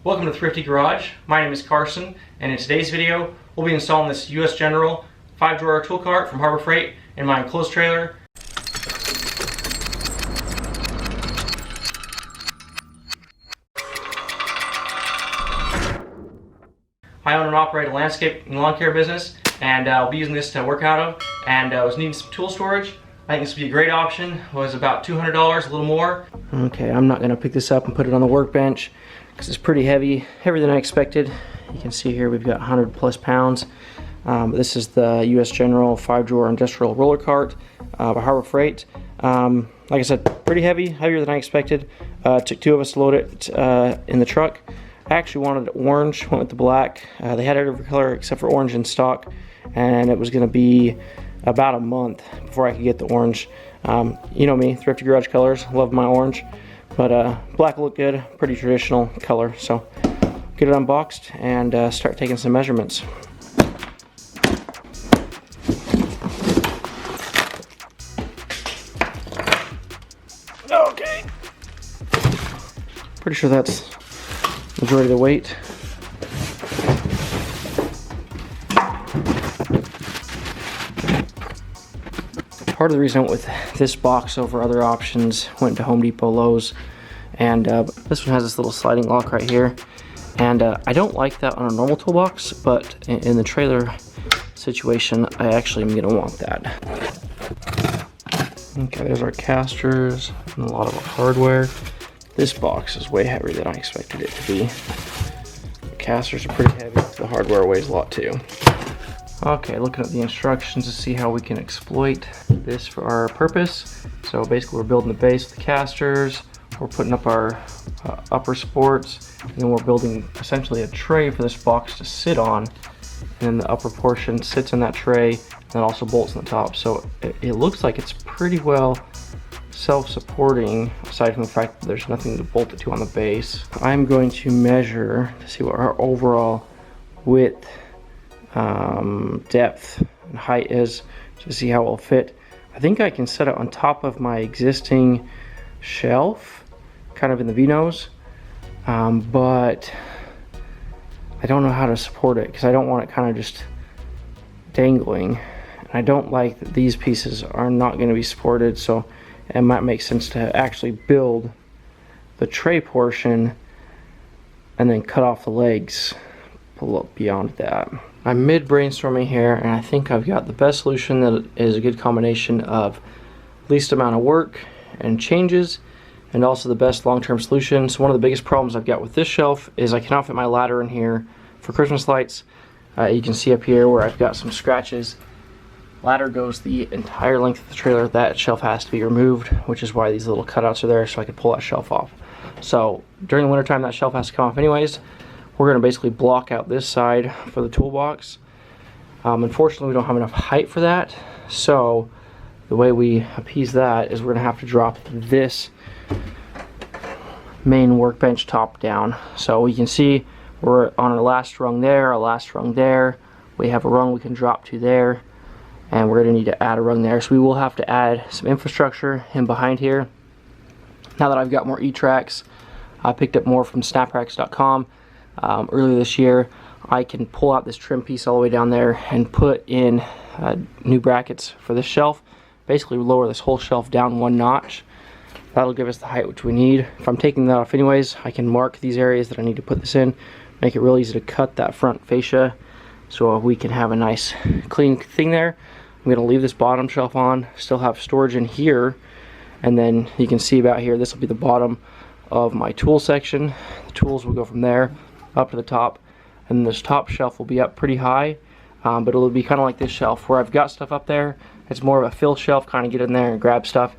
Welcome to Thrifty Garage. My name is Carson, and in today's video, we'll be installing this US General 5-drawer tool cart from Harbor Freight in my enclosed trailer. I own and operate a landscape and lawn care business, and I'll be using this to work out of, and I was needing some tool storage. I think this would be a great option. It was about $200, a little more. Okay, I'm not gonna pick this up and put it on the workbench because it's pretty heavy, heavier than I expected. You can see here we've got 100 plus pounds. This is the US General 5-drawer industrial roller cart by Harbor Freight. Like I said, pretty heavy, heavier than I expected. Took two of us to load it in the truck. I actually wanted orange, went with the black. They had every color except for orange in stock, and it was gonna be about a month before I could get the orange. You know me, Thrifty Garage colors, love my orange. But black will look good, pretty traditional color. So get it unboxed and start taking some measurements. Okay. Pretty sure that's the majority of the weight. Part of the reason I went with this box over other options, went to Home Depot, Lowe's, and this one has this little sliding lock right here. And I don't like that on a normal toolbox, but in the trailer situation, I actually am gonna want that. Okay, there's our casters and a lot of our hardware. This box is way heavier than I expected it to be. The casters are pretty heavy, the hardware weighs a lot too. Okay, looking at the instructions to see how we can exploit this for our purpose. So basically we're building the base with the casters, we're putting up our upper supports, and then we're building essentially a tray for this box to sit on. And then the upper portion sits in that tray, and then also bolts on the top. So it looks like it's pretty well self-supporting, aside from the fact that there's nothing to bolt it to on the base. I'm going to measure to see what our overall width, depth and height is, to see how it will fit. I think I can set it on top of my existing shelf, kind of in the V-nose, but I don't know how to support it because I don't want it kind of just dangling. And I don't like that these pieces are not going to be supported, so it might make sense to actually build the tray portion and then cut off the legs beyond that. I'm mid-brainstorming here, and I think I've got the best solution that is a good combination of least amount of work and changes, and also the best long-term solution. So one of the biggest problems I've got with this shelf is I cannot fit my ladder in here for Christmas lights. You can see up here where I've got some scratches. Ladder goes the entire length of the trailer. That shelf has to be removed, which is why these little cutouts are there, so I can pull that shelf off. So during the wintertime, that shelf has to come off anyways. We're going to basically block out this side for the toolbox. Unfortunately, we don't have enough height for that, so the way we appease that is we're going to have to drop this main workbench top down. So we can see we're on our last rung there, our last rung there. We have a rung we can drop to there, and we're going to need to add a rung there. So we will have to add some infrastructure in behind here. Now that I've got more E-tracks, I picked up more from snapracks.com. Earlier this year, I can pull out this trim piece all the way down there and put in new brackets for this shelf. Basically lower this whole shelf down one notch. That'll give us the height which we need. If I'm taking that off anyways, I can mark these areas that I need to put this in, make it real easy to cut that front fascia so we can have a nice clean thing there. I'm going to leave this bottom shelf on, still have storage in here, and then you can see about here, this will be the bottom of my tool section. The tools will go from there up to the top, and this top shelf will be up pretty high, but it'll be kind of like this shelf where I've got stuff up there. It's more of a fill shelf, kind of get in there and grab stuff,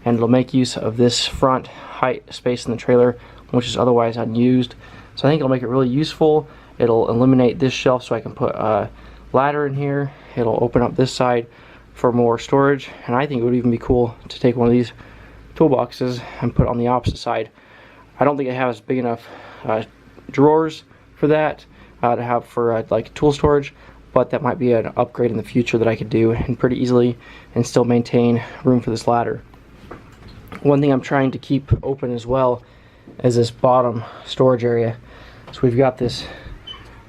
and it'll make use of this front height space in the trailer, which is otherwise unused. So I think it'll make it really useful. It'll eliminate this shelf so I can put a ladder in here. It'll open up this side for more storage, and I think it would even be cool to take one of these toolboxes and put it on the opposite side. I don't think I have as big enough drawers for that to have for like tool storage, but that might be an upgrade in the future that I could do and pretty easily and still maintain room for this ladder. One thing I'm trying to keep open as well is this bottom storage area. So we've got this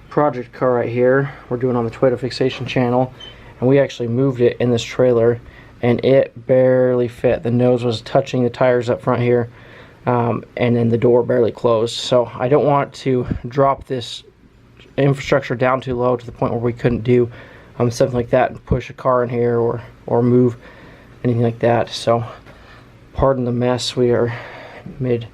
project car right here we're doing on the Toyota Fixation channel, and we actually moved it in this trailer and it barely fit. The nose was touching the tires up front here, and then the door barely closed. So I don't want to drop this infrastructure down too low to the point where we couldn't do something like that and push a car in here or move anything like that. So pardon the mess. We are mid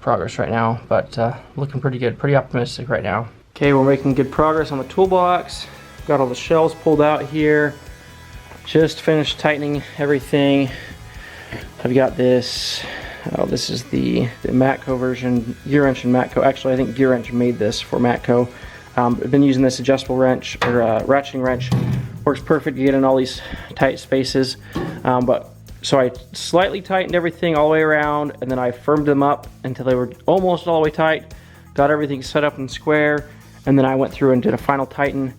progress right now, but looking pretty good, pretty optimistic right now. Okay, we're making good progress on the toolbox. Got all the shelves pulled out here. Just finished tightening everything. I've got this, this is the Matco version, gear wrench and Matco. Actually, I think gear wrench made this for Matco. I've been using this adjustable wrench, or ratcheting wrench. Works perfect to get in all these tight spaces. So I slightly tightened everything all the way around, and then I firmed them up until they were almost all the way tight. Got everything set up and square, and then I went through and did a final tighten.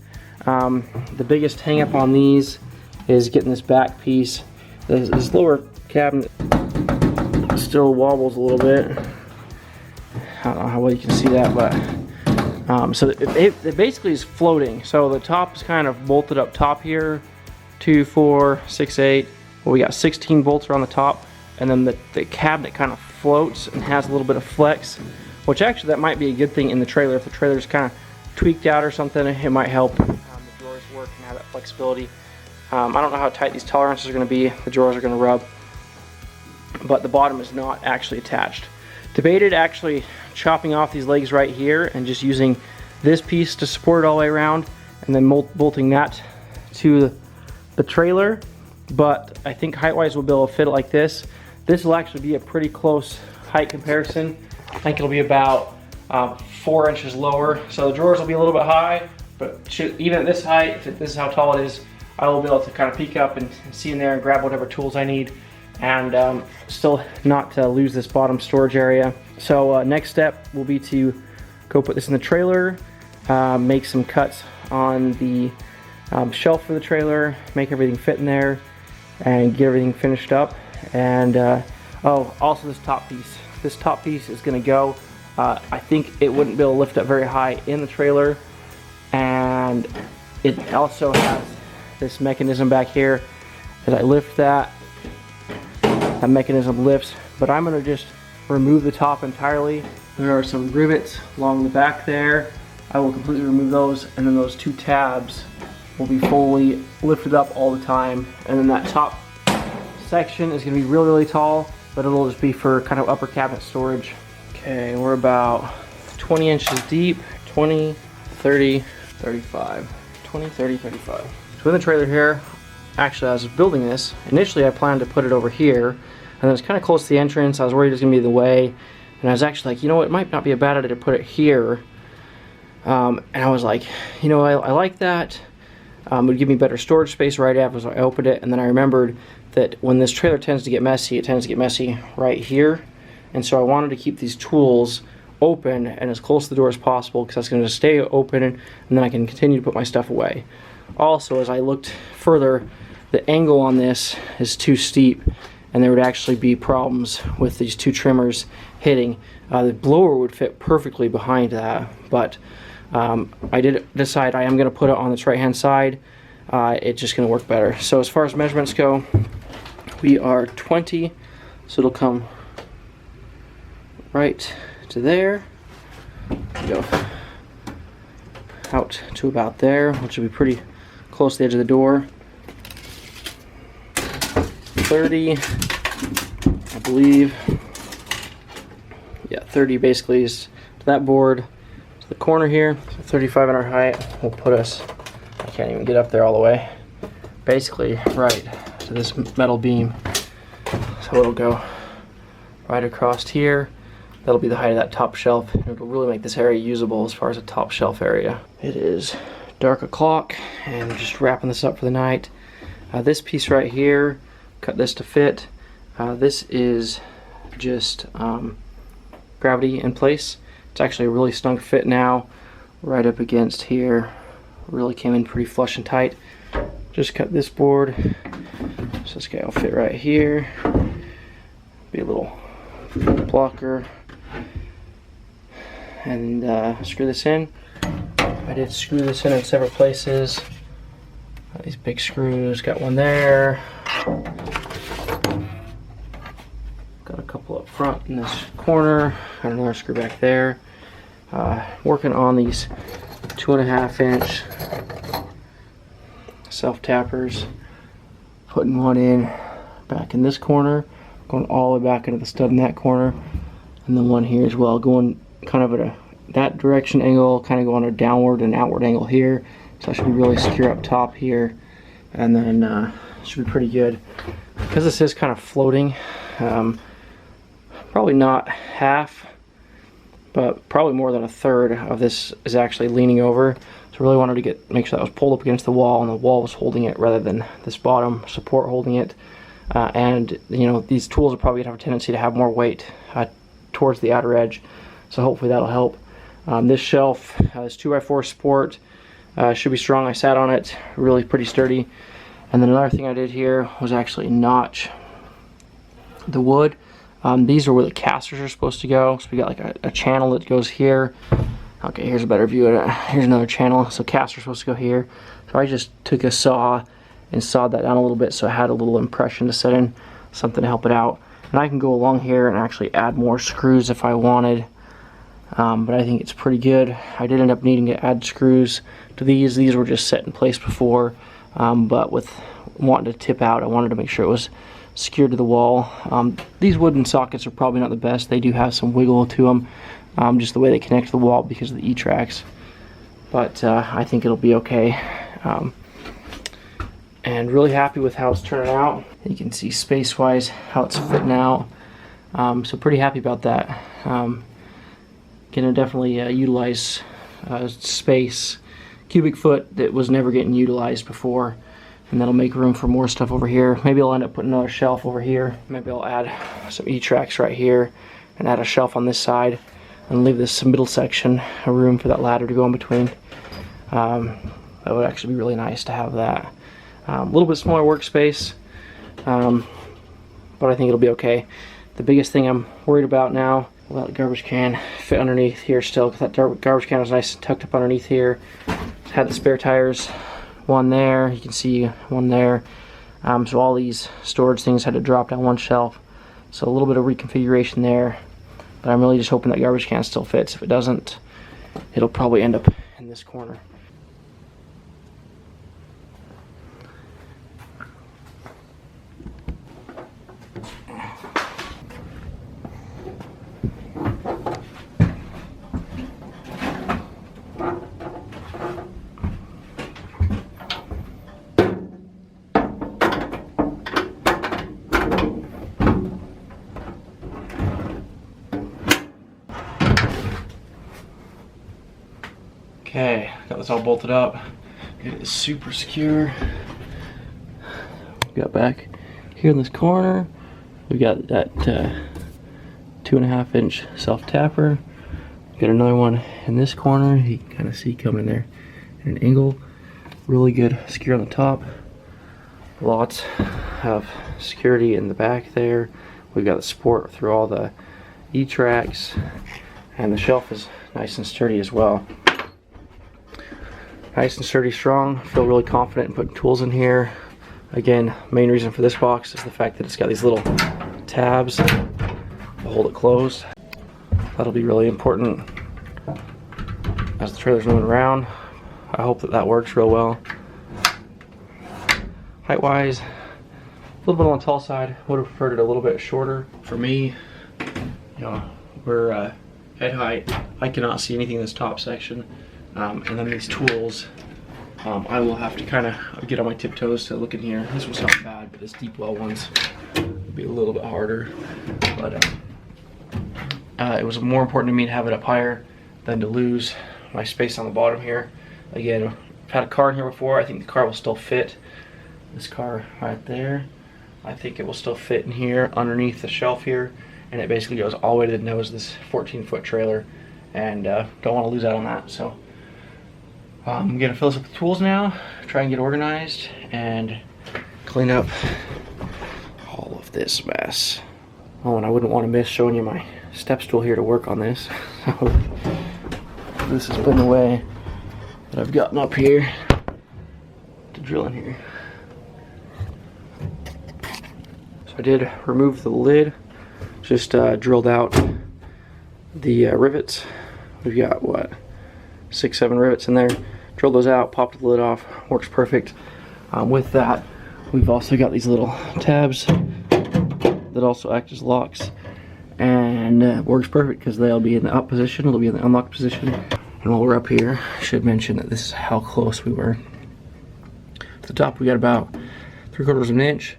The biggest hang up on these is getting this back piece. This lower cabinet still wobbles a little bit. I don't know how well you can see that, but so it basically is floating. So the top is kind of bolted up top here, 2, 4, 6, 8. Well, we got 16 bolts around the top, and then the cabinet kind of floats and has a little bit of flex, which actually that might be a good thing in the trailer. If the trailer's kind of tweaked out or something, it might help the drawers work and have that flexibility. I don't know how tight these tolerances are going to be. The drawers are going to rub, but the bottom is not actually attached. Debated actually chopping off these legs right here and just using this piece to support it all the way around, and then bolting that to the trailer. But I think height-wise we'll be able to fit it like this. This will actually be a pretty close height comparison. I think it'll be about 4 inches lower. So the drawers will be a little bit high, but even at this height, if this is how tall it is, I will be able to kind of peek up and see in there and grab whatever tools I need, and still not lose this bottom storage area. So next step will be to go put this in the trailer, make some cuts on the shelf for the trailer, make everything fit in there, and get everything finished up. And oh, also this top piece. This top piece is going to go. I think it wouldn't be able to lift up very high in the trailer, and it also has this mechanism back here. As I lift that mechanism lifts, but I'm going to just remove the top entirely. There are some rivets along the back there. I will completely remove those, and then those 2 tabs will be fully lifted up all the time. And then that top section is going to be really, really tall, but it'll just be for kind of upper cabinet storage. Okay, we're about 20 inches deep, 20, 30, 35. 20, 30, 35. So in the trailer here, actually as I was building this, initially I planned to put it over here, and then it's kind of close to the entrance. I was worried it was going to be in the way, and I was actually like, you know what, it might not be a bad idea to put it here. And I was like, you know, I like that. It would give me better storage space right after I opened it. And then I remembered that when this trailer tends to get messy, it tends to get messy right here. And so I wanted to keep these tools open and as close to the door as possible, because that's going to stay open, and then I can continue to put my stuff away. Also, as I looked further, the angle on this is too steep, and there would actually be problems with these 2 trimmers hitting. The blower would fit perfectly behind that, but I did decide I am going to put it on this right hand side. It's just going to work better. So as far as measurements go, we are 20, so it'll come right to there, go out to about there, which will be pretty close to the edge of the door. 30, I believe. Yeah, 30 basically is to that board, to the corner here. So 35 in our height will put us, I can't even get up there all the way, basically right to this metal beam. So it'll go right across here. That'll be the height of that top shelf. It'll really make this area usable as far as a top shelf area. It is dark o'clock, and we're just wrapping this up for the night. This piece right here, cut this to fit. This is just gravity in place. It's actually a really snug fit now, right up against here. Really came in pretty flush and tight. Just cut this board, so this guy will fit right here. Be a little blocker. and screw this in. I did screw this in several places. These big screws, got one there. Got a couple up front in this corner, got another screw back there. Working on these 2.5 inch self-tappers. Putting one in back in this corner, going all the way back into the stud in that corner, and then one here as well, going kind of at that direction angle, kind of going a downward and outward angle here. So that should be really secure up top here, and then should be pretty good. Because this is kind of floating, probably not half, but probably more than a third of this is actually leaning over. So I really wanted to make sure that was pulled up against the wall and the wall was holding it rather than this bottom support holding it. And you know, these tools are probably gonna have a tendency to have more weight towards the outer edge. So hopefully that'll help. This shelf, this 2x4 support, should be strong. I sat on it, really pretty sturdy. And then another thing I did here was actually notch the wood. These are where the casters are supposed to go. So we got like a channel that goes here. Okay, here's a better view of it. Here's another channel. So casters are supposed to go here. So I just took a saw and sawed that down a little bit so I had a little impression to set in, something to help it out. And I can go along here and actually add more screws if I wanted. But I think it's pretty good. I did end up needing to add screws to these. These were just set in place before. But with wanting to tip out, I wanted to make sure it was secured to the wall. These wooden sockets are probably not the best. They do have some wiggle to them. Just the way they connect to the wall because of the E-tracks, but I think it'll be okay, and really happy with how it's turning out. You can see space wise how it's fitting out, so pretty happy about that. Gonna definitely utilize space, cubic foot that was never getting utilized before, and that'll make room for more stuff over here. Maybe I'll end up putting another shelf over here. Maybe I'll add some E-tracks right here and add a shelf on this side and leave this middle section a room for that ladder to go in between. That would actually be really nice to have that. A little bit smaller workspace, but I think it'll be okay. The biggest thing I'm worried about now, well, the garbage can fit underneath here still, because that garbage can was nice and tucked up underneath here. Had the spare tires, one there, you can see one there. So all these storage things had to drop down one shelf. So a little bit of reconfiguration there. But I'm really just hoping that garbage can still fits. If it doesn't, it'll probably end up in this corner. Okay, got this all bolted up. It is super secure. We got back here in this corner. We got that 2.5 inch self tapper. Got another one in this corner. You can kind of see coming there at an angle. Really good secure on the top. Lots of security in the back there. We've got the support through all the E-tracks, and the shelf is nice and sturdy as well. Nice and sturdy, strong. Feel really confident in putting tools in here. Again, main reason for this box is the fact that it's got these little tabs to hold it closed. That'll be really important as the trailer's moving around. I hope that that works real well. Height wise, a little bit on the tall side. Would have preferred it a little bit shorter. For me, you know, we're head height. I cannot see anything in this top section. And then these tools, I will have to kind of get on my tiptoes to look in here. This one's not bad, but this deep well one's will be a little bit harder. But it was more important to me to have it up higher than to lose my space on the bottom here. Again, I've had a car in here before. I think the car will still fit. This car right there, I think it will still fit in here underneath the shelf here, and it basically goes all the way to the nose of this 14-foot trailer, and don't want to lose out on that. So I'm gonna fill this up with tools now, try and get organized and clean up all of this mess. Oh, and I wouldn't want to miss showing you my step stool here to work on this. This has been the way that I've gotten up here to drill in here. So I did remove the lid, just drilled out the rivets. We've got what, 6-7 rivets in there. Drilled those out, popped the lid off, works perfect. With that, we've also got these little tabs that also act as locks, and works perfect because they'll be in the up position, they'll be in the unlocked position. And while we're up here, I should mention that this is how close we were. To the top we got about 3/4 of an inch,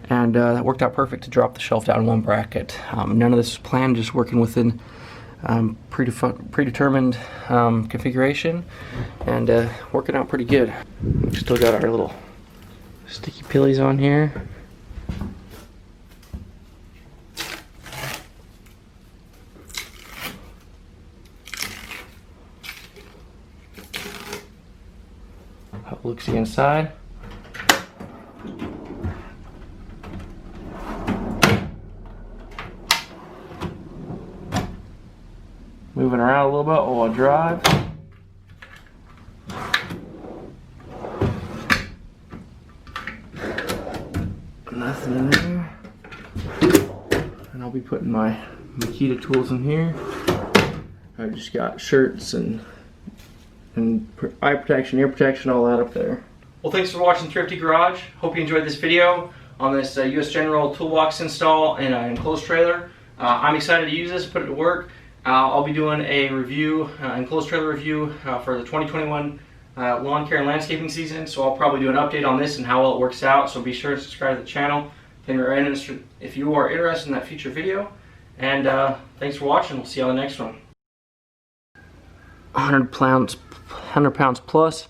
and that worked out perfect to drop the shelf down in one bracket. None of this was planned, just working within predetermined configuration, and working out pretty good. Still got our little sticky pillies on here. How it looks the inside. Moving around a little bit while I drive. Nothing in there. And I'll be putting my Makita tools in here. I've just got shirts and eye protection, ear protection, all that up there. Well, thanks for watching Thrifty Garage. Hope you enjoyed this video on this US General Toolbox install in an enclosed trailer. I'm excited to use this, put it to work. I'll be doing a review, enclosed trailer review for the 2021 lawn care and landscaping season. So I'll probably do an update on this and how well it works out. So be sure to subscribe to the channel if you are interested in that future video. And thanks for watching. We'll see you on the next one. 100 pounds plus.